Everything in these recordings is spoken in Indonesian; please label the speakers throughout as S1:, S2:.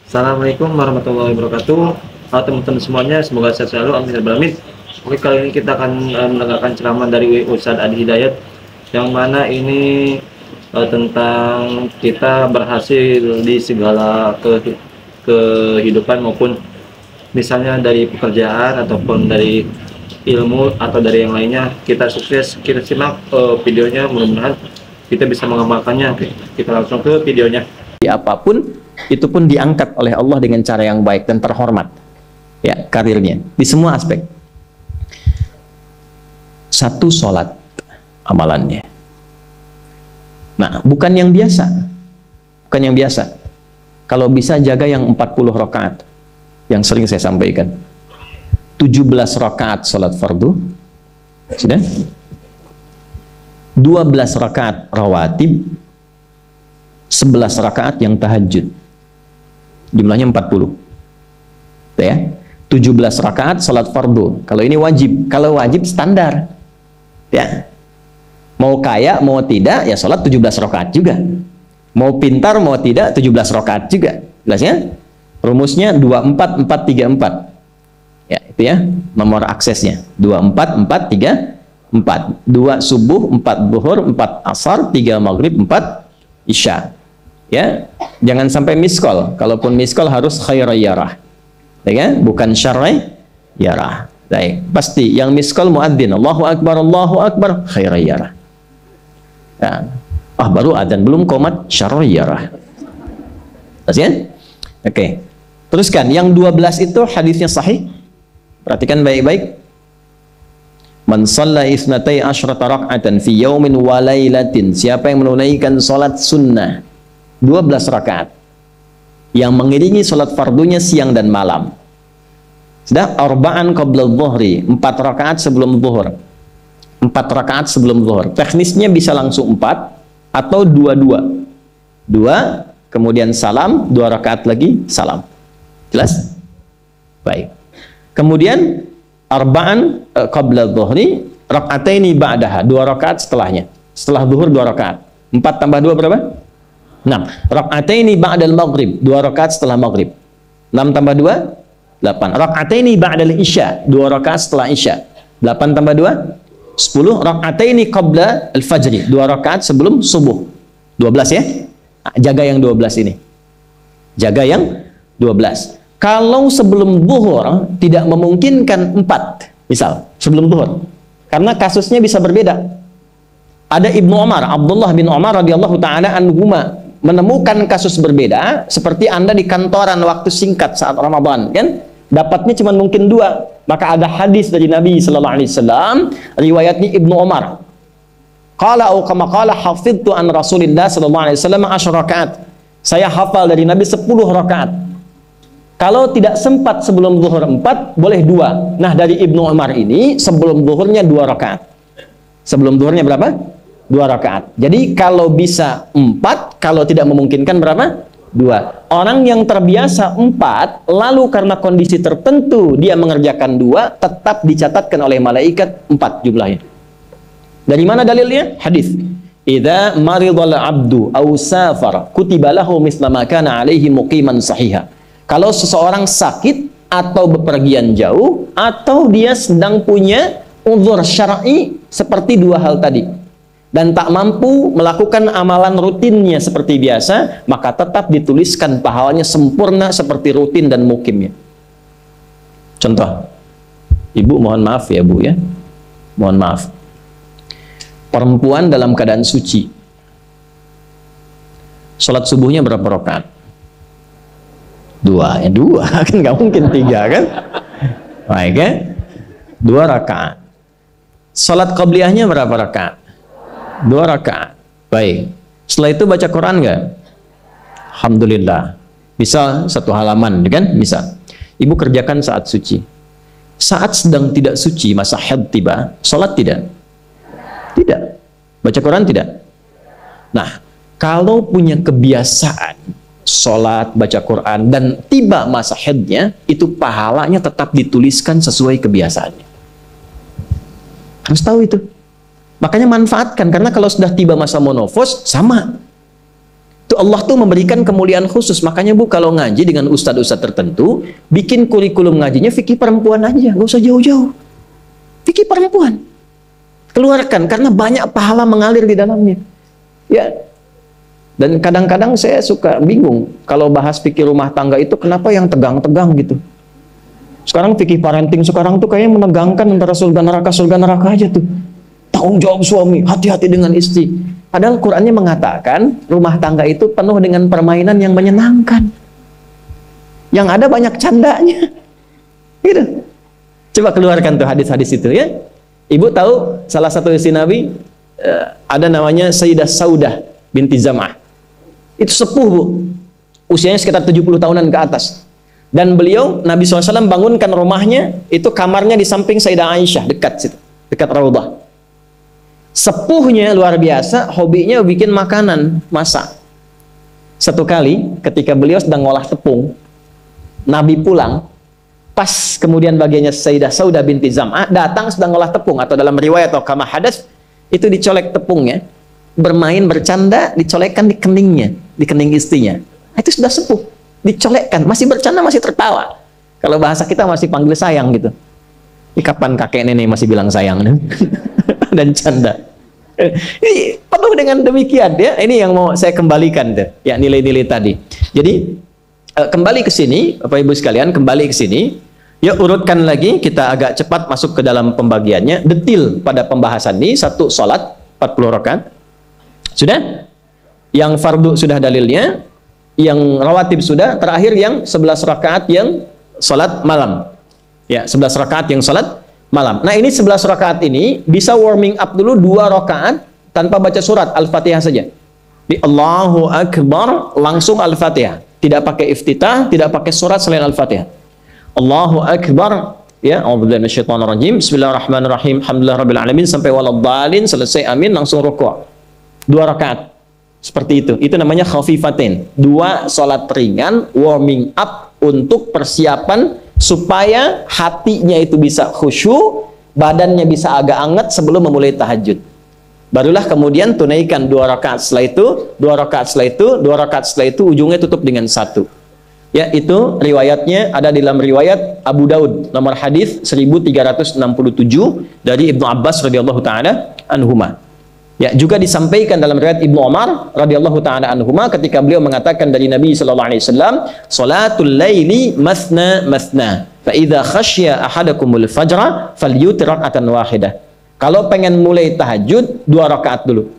S1: Assalamualaikum warahmatullahi wabarakatuh. Halo teman-teman semuanya, semoga sehat selalu. Amin ya rabbal alamin. Oke, kali ini kita akan mendengarkan ceramah dari Ustadz Adi Hidayat, yang mana ini tentang kita berhasil di segala kehidupan, maupun misalnya dari pekerjaan ataupun dari ilmu atau dari yang lainnya. Kita sukses. Kita simak videonya, mudah-mudahan kita bisa mengamalkannya. Oke, kita langsung ke videonya.
S2: Apapun itu pun diangkat oleh Allah dengan cara yang baik dan terhormat, ya, karirnya di semua aspek. Satu, sholat amalannya. Nah, bukan yang biasa. Kalau bisa jaga yang 40 rakaat yang sering saya sampaikan. 17 rakaat sholat fardu, sudah. 12 rakaat rawatib, 11 rakaat yang tahajud. Jumlahnya 40. Ya. 17 rakaat salat fardu. Kalau ini wajib. Kalau wajib standar. Ya. Mau kaya, mau tidak, ya salat 17 rakaat juga. Mau pintar, mau tidak, 17 rakaat juga. Jelas ya? Rumusnya 24434. Ya, itu ya. Nomor aksesnya. 24434. 2 subuh, 4 zuhur, 4 asar, 3 maghrib, 4 isya. Ya, jangan sampai miskol. Kalaupun miskol harus khairayyarah, ya kan? Bukan syarrayyarah. Baik, pasti yang miskol muadzin, Allahu akbar, khairayyarah. Ya. Baru adzan belum qomat, syarrayyarah. Terus ya? Oke. Teruskan, yang 12 itu hadisnya sahih. Perhatikan baik-baik. Man shalla isnatai asyrata rak'atan fi yaumin wa lailatin. Siapa yang menunaikan salat sunnah 12 rakaat yang mengiringi sholat fardunya siang dan malam. Sudah, arba'an qabla dhuhri, 4 rakaat sebelum zuhur. 4 rakaat sebelum zuhur. Teknisnya bisa langsung 4 atau 2-2. 2 kemudian salam, 2 rakaat lagi salam. Jelas? Baik. Kemudian arba'an qabla dhuhri, raka'ataini ba'daha, 2 rakaat setelahnya. Setelah zuhur 2 rakaat. 4 tambah 2 berapa? 6. Raka'ataini ba'dal maghrib, 2 rakaat setelah maghrib. 6 tambah 2, 8. Raka'ataini ba'dal isya, 2 rakaat setelah isya. 8 tambah 2, 10. Raka'ataini qabla al-fajri, 2 rakaat sebelum subuh. 12 ya. Jaga yang 12 ini. Jaga yang 12. Kalau sebelum zuhur tidak memungkinkan 4, misal sebelum zuhur, karena kasusnya bisa berbeda. Ada Ibnu Umar, Abdullah bin Umar radhiyallahu taala anhuma, menemukan kasus berbeda, seperti Anda di kantoran waktu singkat saat Ramadan, kan? Dapatnya cuma mungkin 2. Maka ada hadis dari Nabi sallallahu alaihi wasallam, riwayatnya Ibnu Umar. Qala au kama qala hafidtu an Rasulillah sallallahu alaihi wasallam 10 rakaat. Saya hafal dari Nabi 10 rakaat. Kalau tidak sempat sebelum zuhur 4, boleh 2. Nah, dari Ibnu Umar ini sebelum zuhurnya 2 rakaat. Sebelum zuhurnya berapa? 2 rakaat. Jadi kalau bisa 4, kalau tidak memungkinkan berapa? 2. Orang yang terbiasa 4, lalu karena kondisi tertentu dia mengerjakan 2, tetap dicatatkan oleh malaikat 4 jumlahnya. Dari mana dalilnya? Hadis. Idza maridal abdu aw safar kutiba lahu misla ma kana alaihi muqiman sahiha. Kalau seseorang sakit atau bepergian jauh, atau dia sedang punya uzur syar'i seperti 2 hal tadi, dan tak mampu melakukan amalan rutinnya seperti biasa, maka tetap dituliskan pahalanya sempurna seperti rutin dan mukimnya. Contoh, ibu mohon maaf ya bu ya, mohon maaf, perempuan dalam keadaan suci, sholat subuhnya berapa rakaat? 2, ya 2 kan nggak mungkin 3 kan? Baik ya, 2 rakaat. Sholat qabliyahnya berapa rakaat? 2 rakaat. Baik. Setelah itu baca Quran nggak? Alhamdulillah. Bisa 1 halaman, kan? Bisa. Ibu kerjakan saat suci. Saat sedang tidak suci, masa haid tiba, sholat tidak? Tidak. Baca Quran tidak? Nah, kalau punya kebiasaan sholat, baca Quran, dan tiba masa haidnya, itu pahalanya tetap dituliskan sesuai kebiasaannya. Harus tahu itu. Makanya manfaatkan, karena kalau sudah tiba masa monofos, sama. Itu Allah tuh memberikan kemuliaan khusus. Makanya Bu, kalau ngaji dengan ustadz-ustadz tertentu, bikin kurikulum ngajinya fikih perempuan aja, nggak usah jauh-jauh. Fikih perempuan. Keluarkan, karena banyak pahala mengalir di dalamnya. Ya. Dan kadang-kadang saya suka bingung, kalau bahas fikih rumah tangga itu, kenapa yang tegang-tegang gitu. Sekarang fikih parenting sekarang tuh kayaknya menegangkan antara surga neraka aja tuh. Tanggung jawab suami, hati-hati dengan istri. Padahal Qur'annya mengatakan rumah tangga itu penuh dengan permainan yang menyenangkan. Yang ada banyak candanya. Gitu. Coba keluarkan tuh hadis-hadis itu ya. Ibu tahu salah satu istri Nabi ada namanya Sayyidah Saudah binti Zam'ah. Itu sepuh Bu. Usianya sekitar 70 tahunan ke atas. Dan beliau Nabi SAW bangunkan rumahnya, itu kamarnya di samping Sayyidah Aisyah, dekat situ, dekat Raudhah. Sepuhnya luar biasa, hobinya bikin makanan, masak. Satu kali ketika beliau sedang ngolah tepung, Nabi pulang, pas kemudian bagiannya Sayyidah Saudah binti Zam'ah datang sedang ngolah tepung, atau dalam riwayat atau kama hadas itu dicolek tepungnya, bermain bercanda, dicolekkan di keningnya, di kening istrinya. Itu sudah sepuh, dicolekkan, masih bercanda, masih tertawa. Kalau bahasa kita masih panggil sayang gitu. Ini kapan kakek nenek masih bilang sayang dan canda. Ini penuh dengan demikian ya. Ini yang mau saya kembalikan tuh, ya, nilai-nilai tadi. Jadi kembali ke sini, Bapak Ibu sekalian, kembali ke sini. Ya, urutkan lagi, kita agak cepat masuk ke dalam pembagiannya. Detil pada pembahasan ini, satu salat 40 rakaat. Sudah? Yang fardu sudah dalilnya, yang rawatib sudah, terakhir yang 11 rakaat yang salat malam. Ya, 11 rakaat yang salat malam. Nah, ini 11 rakaat ini bisa warming up dulu 2 rakaat tanpa baca surat Al-Fatihah saja. Di Allahu Akbar langsung Al-Fatihah. Tidak pakai iftitah, tidak pakai surat selain Al-Fatihah. Allahu Akbar, ya, a'udzubillahi minasyaitonirrajim. Bismillahirrahmanirrahim. Alhamdulillahirabbil alamin sampai waladhdallin, selesai amin langsung rukuk. 2 rakaat. Seperti itu. Itu namanya khafifatain. 2 salat ringan warming up untuk persiapan supaya hatinya itu bisa khusyuk, badannya bisa agak hangat sebelum memulai tahajud. Barulah kemudian tunaikan 2 rakaat setelah itu, 2 rakaat setelah itu, 2 rakaat setelah itu, ujungnya tutup dengan 1. Ya, itu riwayatnya ada di dalam riwayat Abu Daud, nomor hadis 1367 dari Ibnu Abbas radhiyallahu taala anhuma. Ya, juga disampaikan dalam riwayat Ibnu Umar radhiyallahu taala anhuma ketika beliau mengatakan dari Nabi sallallahu alaihi wasallam, "Salatul laili mathna mathna, fa idza khasya ahadakumul fajra falyutir rak'atan wahidah." Kalau pengen mulai tahajud 2 rakaat dulu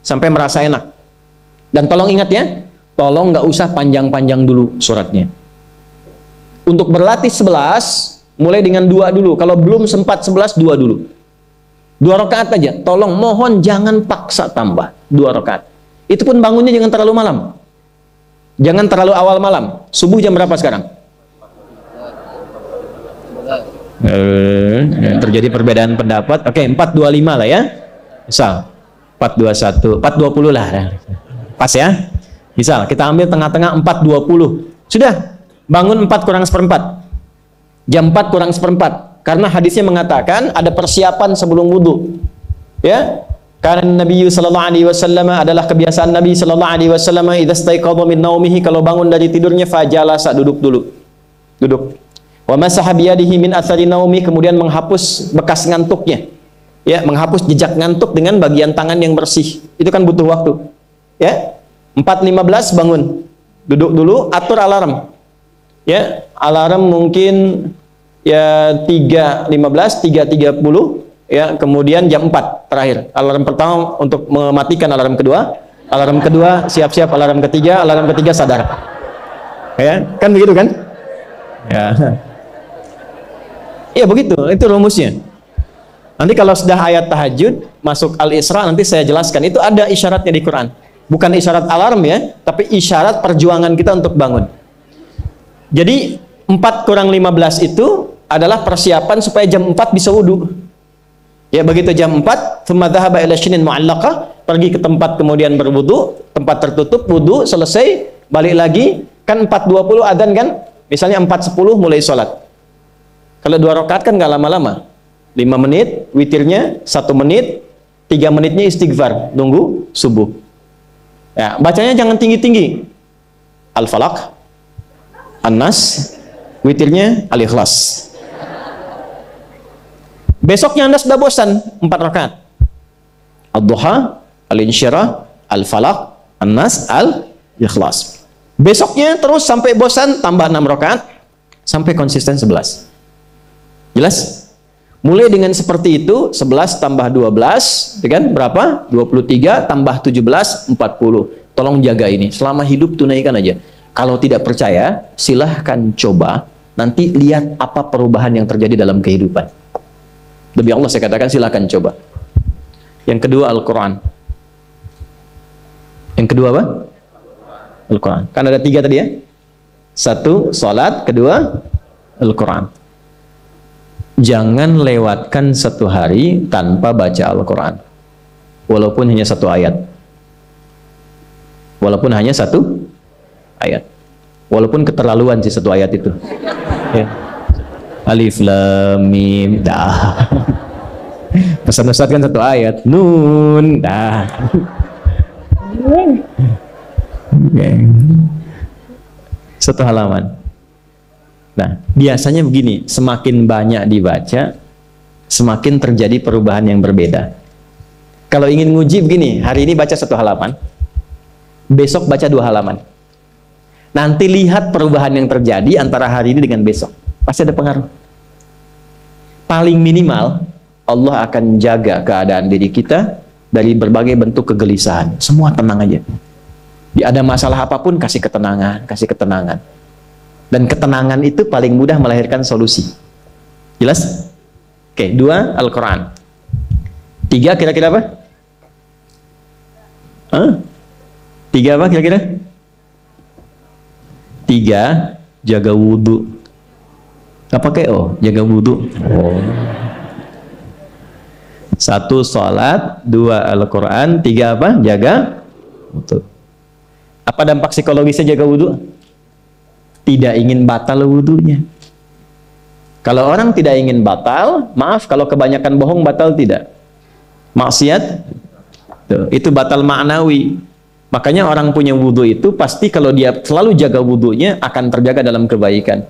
S2: sampai merasa enak. Dan tolong ingat ya, tolong nggak usah panjang-panjang dulu suratnya. Untuk berlatih 11, mulai dengan 2 dulu. Kalau belum sempat 11, 2 dulu. 2 rakaat aja, tolong mohon jangan paksa tambah 2 rakaat. Itu pun bangunnya jangan terlalu malam, jangan terlalu awal malam. Subuh jam berapa sekarang? Terjadi perbedaan pendapat. Oke, 4.25 lah ya, misal 4.21, 4.20 lah, pas ya. Misal kita ambil tengah-tengah 4.20, sudah bangun 4 kurang seperempat, jam 4 kurang seperempat. Karena hadisnya mengatakan ada persiapan sebelum wudhu. Ya, karena Nabi sallallahu alaihi wasallam adalah kebiasaan Nabi sallallahu alaihi wasallam idza staiqadha min naumihi, kalau bangun dari tidurnya fajalasa, duduk dulu. Duduk. Wa masaha biyadihi min athari naumi, kemudian menghapus bekas ngantuknya. Ya, menghapus jejak ngantuk dengan bagian tangan yang bersih. Itu kan butuh waktu. Ya. 4.15 bangun. Duduk dulu, atur alarm. Ya, alarm mungkin ya 3.15, 3.30, ya, kemudian jam 4 terakhir. Alarm pertama untuk mematikan alarm kedua, siap-siap alarm ketiga, sadar. Ya, kan begitu kan? Ya. Ya begitu, itu rumusnya. Nanti kalau sudah ayat tahajud, masuk Al-Isra, nanti saya jelaskan. Itu ada isyaratnya di Quran. Bukan isyarat alarm ya, tapi isyarat perjuangan kita untuk bangun. Jadi 4 kurang 15 itu adalah persiapan supaya jam 4 bisa wudhu. Ya, begitu jam 4, thumma dhahaba ila shinin mu'allaqah, pergi ke tempat kemudian berwudhu, tempat tertutup, wudhu, selesai, balik lagi, kan 4.20 adzan kan? Misalnya 4.10 mulai sholat. Kalau 2 rakaat kan nggak lama-lama. 5 menit, witirnya 1 menit, 3 menitnya istighfar, nunggu subuh. Ya, bacanya jangan tinggi-tinggi. Al-Falaq, An-Nas, witirnya Al-Ikhlas. Besoknya Anda sudah bosan 4 rakaat. Ad-Duha, Al-Insyirah, Al-Falaq, An-Nas, Al-Ikhlas. Besoknya terus sampai bosan tambah 6 rakaat sampai konsisten 11. Jelas? Mulai dengan seperti itu, 11 tambah 12, kan berapa? 23 tambah 17, 40. Tolong jaga ini, selama hidup tunaikan aja. Kalau tidak percaya, silahkan coba, nanti lihat apa perubahan yang terjadi dalam kehidupan. Demi Allah saya katakan silahkan coba. Yang kedua Al-Quran. Yang kedua apa? Al-Quran. Kan ada 3 tadi ya? 1, salat, kedua Al-Quran. Jangan lewatkan 1 hari tanpa baca Al-Quran. Walaupun hanya 1 ayat. Walaupun hanya 1 ayat. Walaupun keterlaluan sih 1 ayat itu. Ya. Alif Lam Mim dah. Pesan Ustaz kan 1 ayat. Nun dah. Okay. 1 halaman. Nah, biasanya begini, semakin banyak dibaca, semakin terjadi perubahan yang berbeda. Kalau ingin nguji begini, hari ini baca 1 halaman, besok baca 2 halaman. Nanti lihat perubahan yang terjadi antara hari ini dengan besok. Pasti ada pengaruh. Paling minimal, Allah akan jaga keadaan diri kita dari berbagai bentuk kegelisahan. Semua tenang aja. Ada masalah apapun, kasih ketenangan, kasih ketenangan. Dan ketenangan itu paling mudah melahirkan solusi. Jelas? Oke, 2 Al-Quran. 3 kira-kira apa? 3 apa kira-kira? 3 jaga wudhu. Apa pakai jaga wudhu? 1 sholat, 2 Al-Quran, 3 apa? Jaga wudhu. Apa dampak psikologisnya jaga wudhu? Tidak ingin batal wudhunya. Kalau orang tidak ingin batal, maaf kalau kebanyakan bohong batal tidak. Maksiat, itu batal maknawi. Makanya orang punya wudhu itu pasti kalau dia selalu jaga wudhunya akan terjaga dalam kebaikan.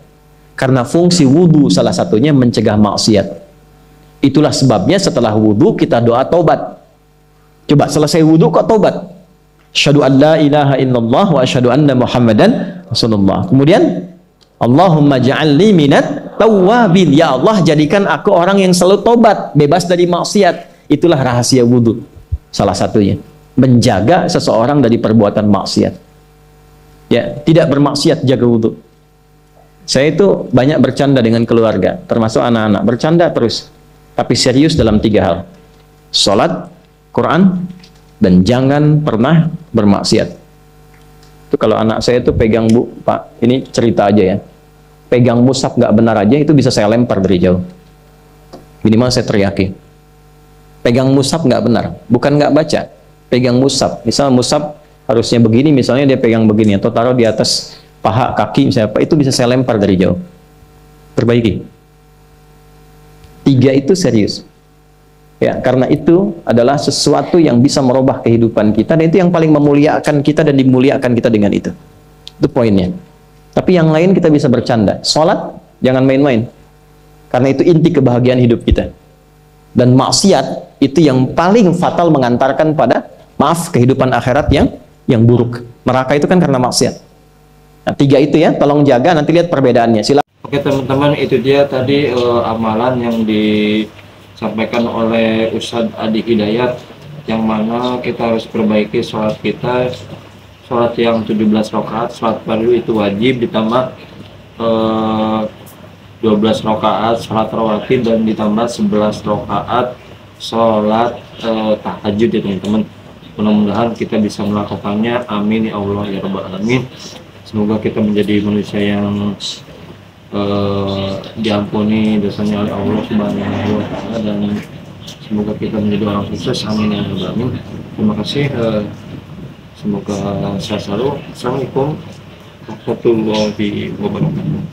S2: Karena fungsi wudhu salah satunya mencegah maksiat. Itulah sebabnya setelah wudhu kita doa taubat. Coba selesai wudhu kok taubat. Asyhadu an la ilaha illallah wa asyhadu anna Muhammadan Rasulullah. Kemudian Allahumma ja'alni minat tawwabin. Ya Allah, jadikan aku orang yang selalu tobat, bebas dari maksiat. Itulah rahasia wudhu. Salah satunya menjaga seseorang dari perbuatan maksiat. Ya, tidak bermaksiat, jaga wudhu. Saya itu banyak bercanda dengan keluarga, termasuk anak-anak. Bercanda terus, tapi serius dalam 3 hal. Salat, Quran, dan jangan pernah bermaksiat. Itu kalau anak saya itu pegang, Bu, Pak, ini cerita aja ya. Pegang mushaf nggak benar aja, itu bisa saya lempar dari jauh. Minimal saya teriaki. Pegang mushaf nggak benar, bukan nggak baca. Pegang mushaf, misal mushaf harusnya begini, misalnya dia pegang begini, atau taruh di atas paha, kaki, misalnya apa, itu bisa saya lempar dari jauh. Perbaiki. 3 itu serius. Ya, karena itu adalah sesuatu yang bisa merubah kehidupan kita, dan itu yang paling memuliakan kita dan dimuliakan kita dengan itu. Itu poinnya. Tapi yang lain kita bisa bercanda. Sholat, jangan main-main. Karena itu inti kebahagiaan hidup kita. Dan maksiat, itu yang paling fatal mengantarkan pada, maaf, kehidupan akhirat yang buruk. Neraka itu kan karena maksiat. Nah, 3 itu ya, tolong jaga, nanti lihat perbedaannya. Silakan.
S1: Oke teman-teman, itu dia tadi amalan yang disampaikan oleh Ustadz Adi Hidayat, yang mana kita harus perbaiki sholat kita. Sholat yang 17 rakaat, sholat fardu itu wajib, ditambah 12 rakaat sholat rawatib, dan ditambah 11 rakaat sholat tahajud ya teman-teman. Mudah-mudahan kita bisa melakukannya, amin ya Allah ya rabbal alamin. Semoga kita menjadi manusia yang diampuni dosanya oleh Allah Subhanahu wa taala, dan semoga kita menjadi orang sukses, amin ya rabbal alamin. Terima kasih, semoga sehat selalu. Assalamualaikum warahmatullahi wabarakatuh.